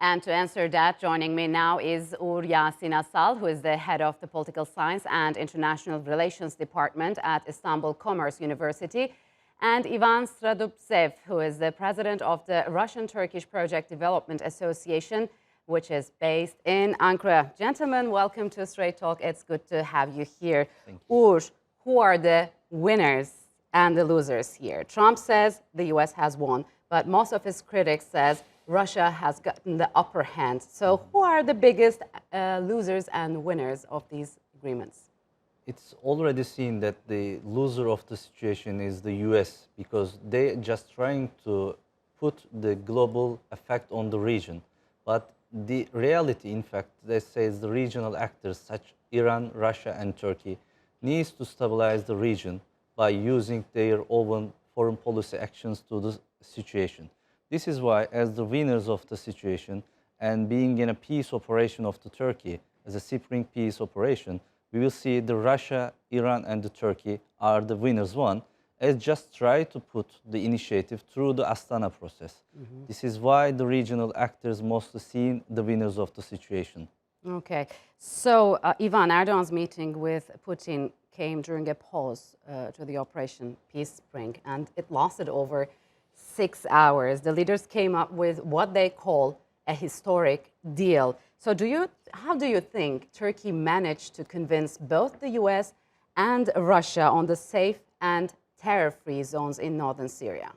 And to answer that, joining me now is Yasin Asal, who is the head of the Political Science and International Relations Department at Istanbul Commerce University, and Ivan Starodubtsev, who is the president of the Russian-Turkish Project Development Association, which is based in Ankara. Gentlemen, welcome to Strait Talk. It's good to have you here. Thank you. Ugur, who are the winners and the losers here? Trump says the US has won, but most of his critics says Russia has gotten the upper hand. So who are the biggest losers and winners of these agreements? It's already seen that the loser of the situation is the US because they're just trying to put the global effect on the region. But the reality, in fact, they say the regional actors such Iran, Russia and Turkey needs to stabilize the region by using their own foreign policy actions to the situation. This is why, as the winners of the situation and being in a peace operation of the Turkey, as a spring peace operation, we will see the Russia, Iran and the Turkey are the winners one, as just try to put the initiative through the Astana process. This is why the regional actors mostly seen the winners of the situation. Okay, so Ivan, Erdogan's meeting with Putin came during a pause to the Operation Peace Spring, and it lasted over 6 hours. The leaders came up with what they call a historic deal. So how do you think Turkey managed to convince both the US and Russia on the safe and terror-free zones in northern Syria?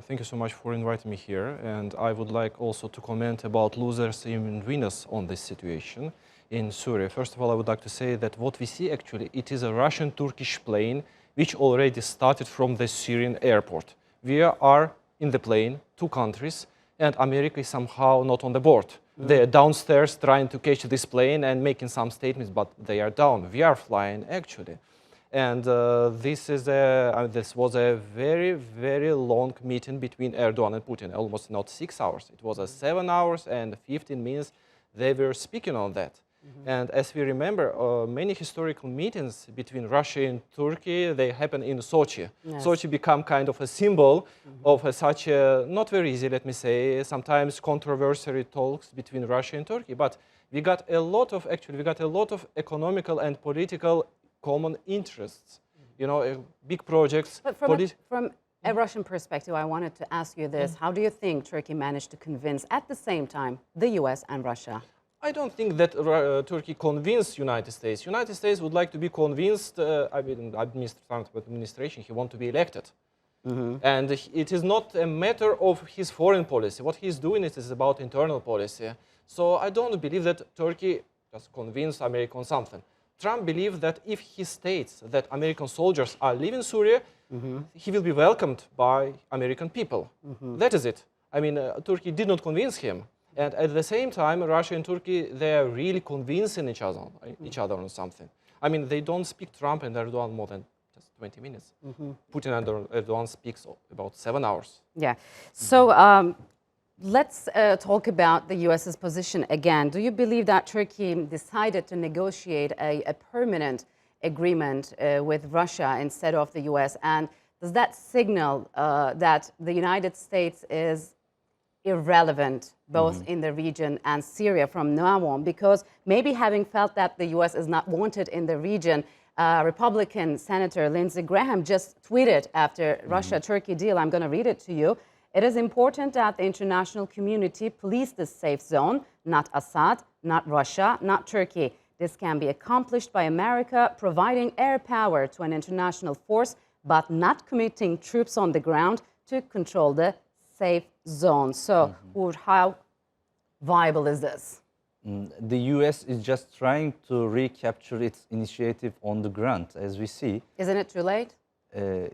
Thank you so much for inviting me here, and I would like also to comment about losers and winners on this situation in Syria. First of all, I would like to say that what we see actually, it is a Russian-Turkish plane which already started from the Syrian airport. We are in the plane, two countries, and America is somehow not on the board. They are downstairs trying to catch this plane and making some statements, but they are down. We are flying actually. And this was a very, very long meeting between Erdogan and Putin, almost not 6 hours. It was 7 hours and 15 minutes they were speaking on that. And as we remember, many historical meetings between Russia and Turkey, they happen in Sochi. Yes. Sochi become kind of a symbol of such a, not very easy, let me say, sometimes controversial talks between Russia and Turkey. But we got a lot of, economical and political common interests, you know, big projects. But from a Russian perspective, I wanted to ask you this. How do you think Turkey managed to convince, at the same time, the US and Russia? I don't think that Turkey convinced United States. United States would like to be convinced, administration, he wants to be elected. And it is not a matter of his foreign policy. What he's doing is about internal policy. So I don't believe that Turkey just convinced America on something. Trump believes that if he states that American soldiers are leaving Syria, he will be welcomed by American people. That is it. I mean, Turkey did not convince him. And at the same time, Russia and Turkey, they are really convincing each other on something. I mean, they don't speak Trump and Erdogan more than just 20 minutes. Putin and Erdogan speaks about 7 hours. Yeah. So let's talk about the US's position again. Do you believe that Turkey decided to negotiate a permanent agreement with Russia instead of the US? And does that signal that the United States is irrelevant both in the region and Syria from now on? Because maybe having felt that the US is not wanted in the region, Republican Senator Lindsey Graham just tweeted after Russia-Turkey deal, I'm going to read it to you, "It is important that the international community police this safe zone, not Assad, not Russia, not Turkey. This can be accomplished by America providing air power to an international force, but not committing troops on the ground to control the safe zone." So, how viable is this? The US is just trying to recapture its initiative on the ground, as we see. Isn't it too late?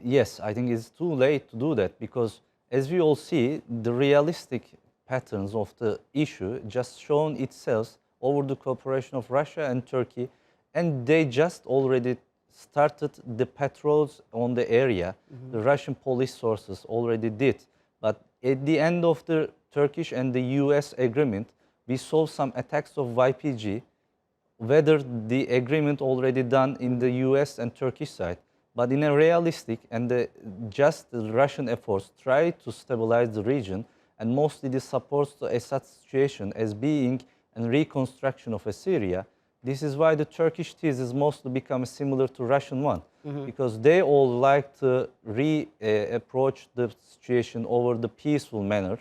Yes, I think it's too late to do that because, as we all see, the realistic patterns of the issue just shown itself over the cooperation of Russia and Turkey, and they just already started the patrols on the area. The Russian police sources already did. But at the end of the Turkish and the US agreement, we saw some attacks of YPG, whether the agreement already done in the US and Turkish side. But in a realistic and just the Russian efforts try to stabilize the region, and mostly this supports the Assad situation as being a reconstruction of Syria. This is why the Turkish thesis mostly becomes similar to Russian one, because they all like to approach the situation over the peaceful manner,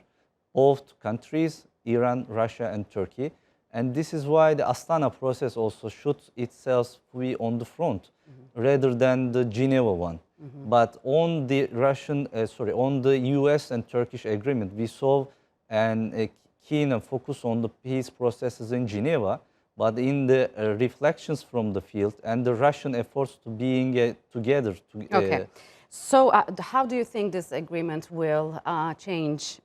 both countries, Iran, Russia, and Turkey. And this is why the Astana process also should itself be on the front rather than the Geneva one. But on the on the US and Turkish agreement, we saw a keen focus on the peace processes in Geneva. But in the reflections from the field and the Russian efforts to being together. Okay. So how do you think this agreement will change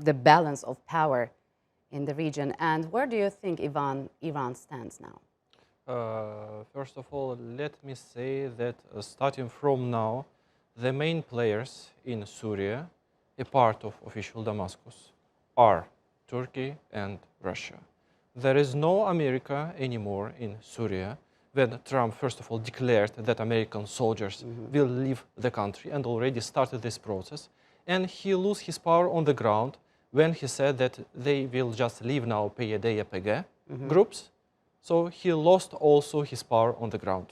the balance of power in the region? And where do you think Iran stands now? First of all, let me say that starting from now, the main players in Syria, a part of official Damascus, are Turkey and Russia. There is no America anymore in Syria when Trump, first of all, declared that American soldiers will leave the country and already started this process. And he lost his power on the ground when he said that they will just leave now PYD groups. So he lost also his power on the ground.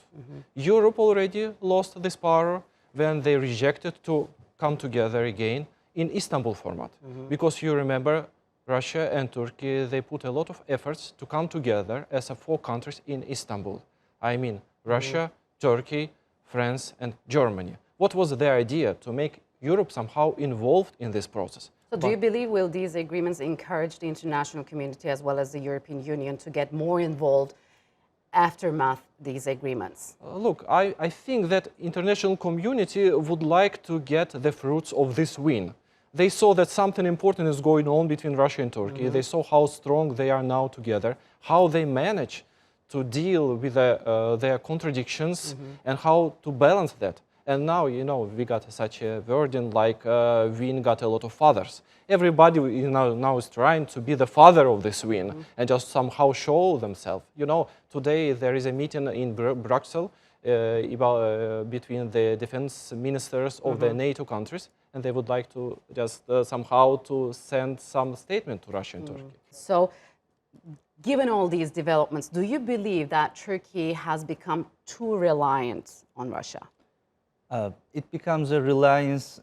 Europe already lost this power when they rejected to come together again in Istanbul format. Because you remember, Russia and Turkey, they put a lot of efforts to come together as 4 countries in Istanbul. I mean, Russia, Turkey, France, and Germany. What was their idea? To make Europe somehow involved in this process. So do you believe will these agreements encourage the international community as well as the European Union to get more involved aftermath these agreements? Look, I think that international community would like to get the fruits of this win. They saw that something important is going on between Russia and Turkey. They saw how strong they are now together, how they manage to deal with their contradictions and how to balance that. And now, you know, we got such a wording like win got a lot of fathers. Everybody now is trying to be the father of this win and just somehow show themselves. You know, today there is a meeting in Brussels between the defense ministers of the NATO countries, and they would like to just somehow to send some statement to Russia and Turkey. So, given all these developments, do you believe that Turkey has become too reliant on Russia? It becomes a reliance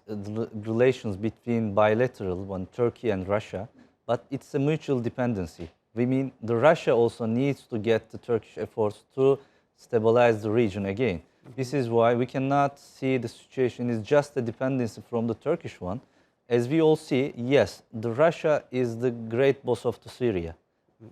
relations between bilateral one, Turkey and Russia, but it's a mutual dependency. We mean the Russia also needs to get the Turkish efforts to stabilize the region again. This is why we cannot see the situation is just a dependency from the Turkish one. As we all see, yes, the Russia is the great boss of the Syria.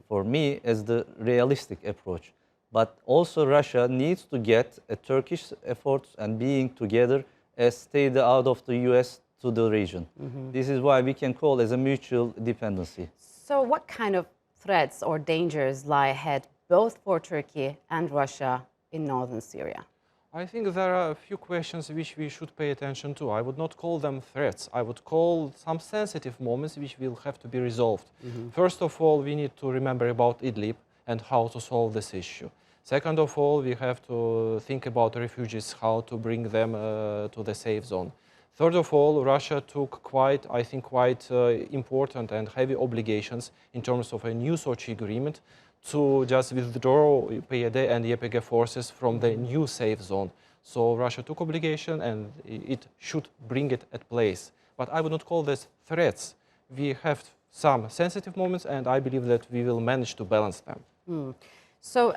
For me, as the realistic approach. But also Russia needs to get a Turkish efforts and being together as stayed out of the US to the region. This is why we can call as a mutual dependency. So what kind of threats or dangers lie ahead both for Turkey and Russia in northern Syria? I think there are a few questions which we should pay attention to. I would not call them threats. I would call some sensitive moments which will have to be resolved. First of all, we need to remember about Idlib and how to solve this issue. Second of all, we have to think about refugees, how to bring them to the safe zone. Third of all, Russia took quite important and heavy obligations in terms of a new Sochi agreement to just withdraw PYD and YPG forces from the new safe zone. So Russia took obligation and it should bring it at place. But I would not call this threats. We have some sensitive moments and I believe that we will manage to balance them. So,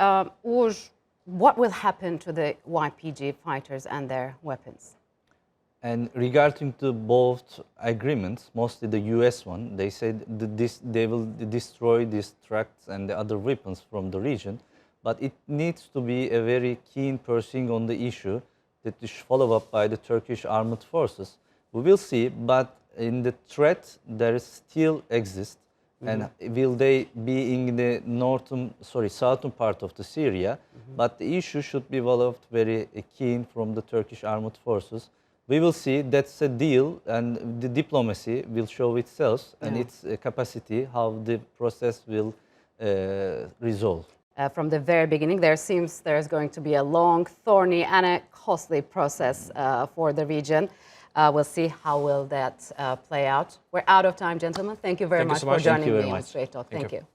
Ugur, what will happen to the YPG fighters and their weapons? And regarding to both agreements, mostly the US one, they said that they will destroy these trucks and the other weapons from the region. But it needs to be a very keen pursuing on the issue that is followed up by the Turkish armed forces. We will see, but in the threat there is still exists. And will they be in the southern part of the Syria? But the issue should be developed very keen from the Turkish armed forces. We will see. That's a deal, and the diplomacy will show itself and its capacity, how the process will resolve. From the very beginning, there seems there's going to be a long, thorny, and a costly process for the region. We'll see how will that play out. We're out of time, gentlemen. Thank you very Thank you much so for much. Thank joining you very me on much. Strait Talk. Thank you.